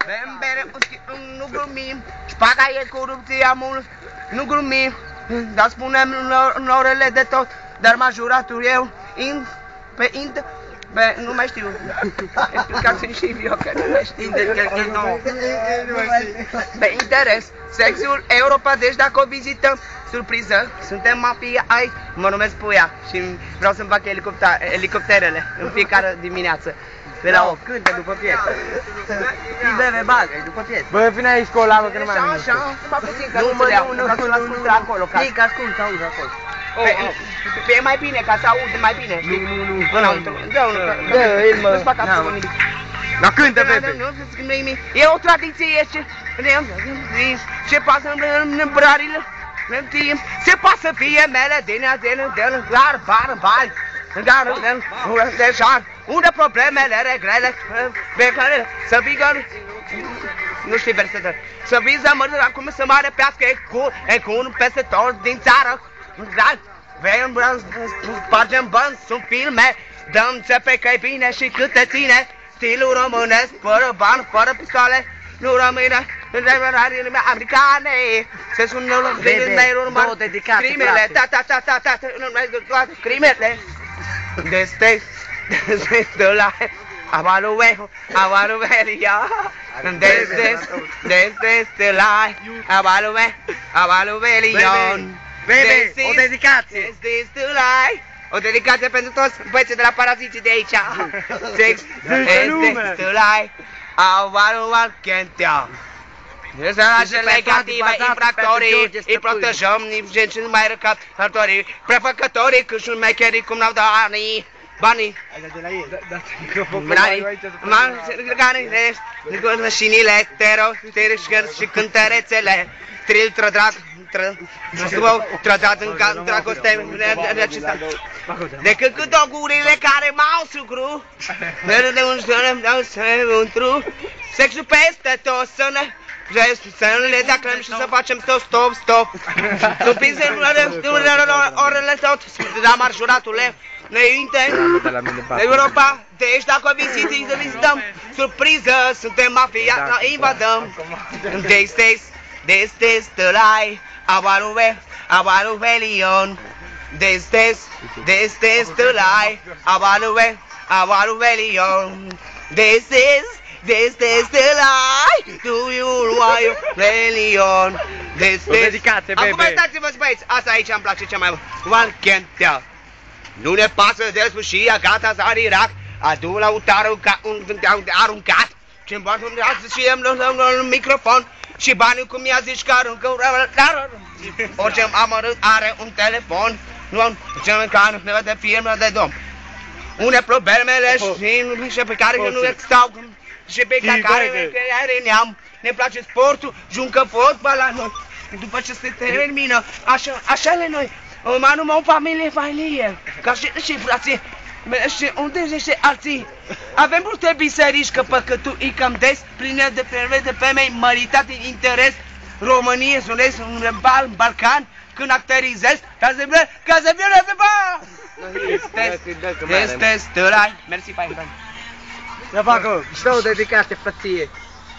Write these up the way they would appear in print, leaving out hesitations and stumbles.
Bem bere, nu glumim, șpaga e corupția mult, nu glumim, dar spunem în orele de tot, dar majuratul eu, nu mai știu, explicați-mi și eu că nu mai știu. Pe interes, sexul Europa, deci dacă o vizităm, surpriză, suntem mafia aici, mă numesc Puia și vreau să-mi fac elicopterele în fiecare dimineață. De la 8. Cântă după piesă. Bebe bagă, după piesă. Bă, vine aici cu o lamă, că nu mai am nimic. Așa, numai puțin, că nu vreau, ca să-l ascult acolo. Mic, ascult, auzi acolo. E mai bine, ca să aud mai bine. Nu. Dă, el mă. Nu-ți fac absolut nimic. Dar cântă, Bebe. E o tradiție ce pasă în brările, în timp, ce poate să fie mele din bari, unde problemele regrele, să vigă, nu știi versetul, să viză mărâna acum să mă repească ecun peste tot din țară, spargem bani, sunt filme, dăm țepe că-i bine și cât te ține, stilul românesc, fără bani, fără pistoale, nu rămâne americane, se sună două dedicate, crimele, crimele, This the life. I wanna wear ya. This the life. I wanna wear ya. Bebe, o dedicație. This the life. O dedicație pentru toți băieții de la Paraziții de aici. This the life. I wanna can't tell. Desărașe negative, infractorii, îi protejăm, nici ce nu mai răcat, altorii, prefăcătorii, că și mecherii cum n-au dat banii. Mașinile, și cântărețele, tril, trădrag, trădat în dragoste, decât cu dogurile care m-au sucru, de un tru, sexul peste tot să nu le daclăm și să facem stop. Stupiți de orele tot, la marjuratule, înainte, Europa, deci dacă vizităm, surpriză, suntem mafia, invadăm. This is the lie, I wanna rebellion. This is the lie, I wanna rebellion. This is the lie, do you want your rebellion? Acum stați-vă, băieți, asta aici îmi place cea mai mult. One can't tell. Nu ne pasă de sfârșia, gata, s-ar Irak, adu la aruncat, ce-mi poate și în microfon, și banii cum i-a zis că aruncă, orice amărât are un telefon, nu cel care ne de firmă de domn. Une problemele și pe care nu stau, și pe care neam, ne place sportul, juncă fotbal la noi, după ce se termină, așa le noi, numai o familie, ca și frații, și unde și alții, avem multe biserici că păcătui cam des, pline de femei măritate în interes, România, sunesc un Balcan, când acterizez, ca să vină să va! Este stărai, mersi, pai. Să facă și o dedicație, frăție,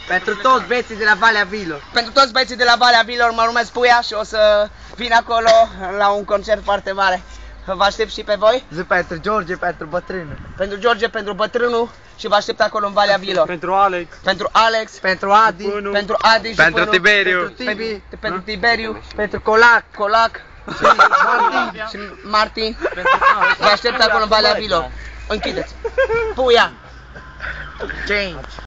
pentru toți băieții de la Valea Vilor. Pentru toți băieții de la Valea Vilor mă numesc Puia și o să vin acolo la un concert foarte mare. Vă aștept și pe voi. Zi pentru George, pentru bătrânul. Pentru George, pentru bătrânul și vă aștept acolo în Valea Vilor. Pentru Alex. Pentru Alex. Pentru Adi. Pentru Adi și pentru Tiberiu. Pentru Tibi. Pentru Tiberiu. Pentru Colac. Și Martin. Vă aștept acolo în Valea Vilor. Închideți. Puia. Change.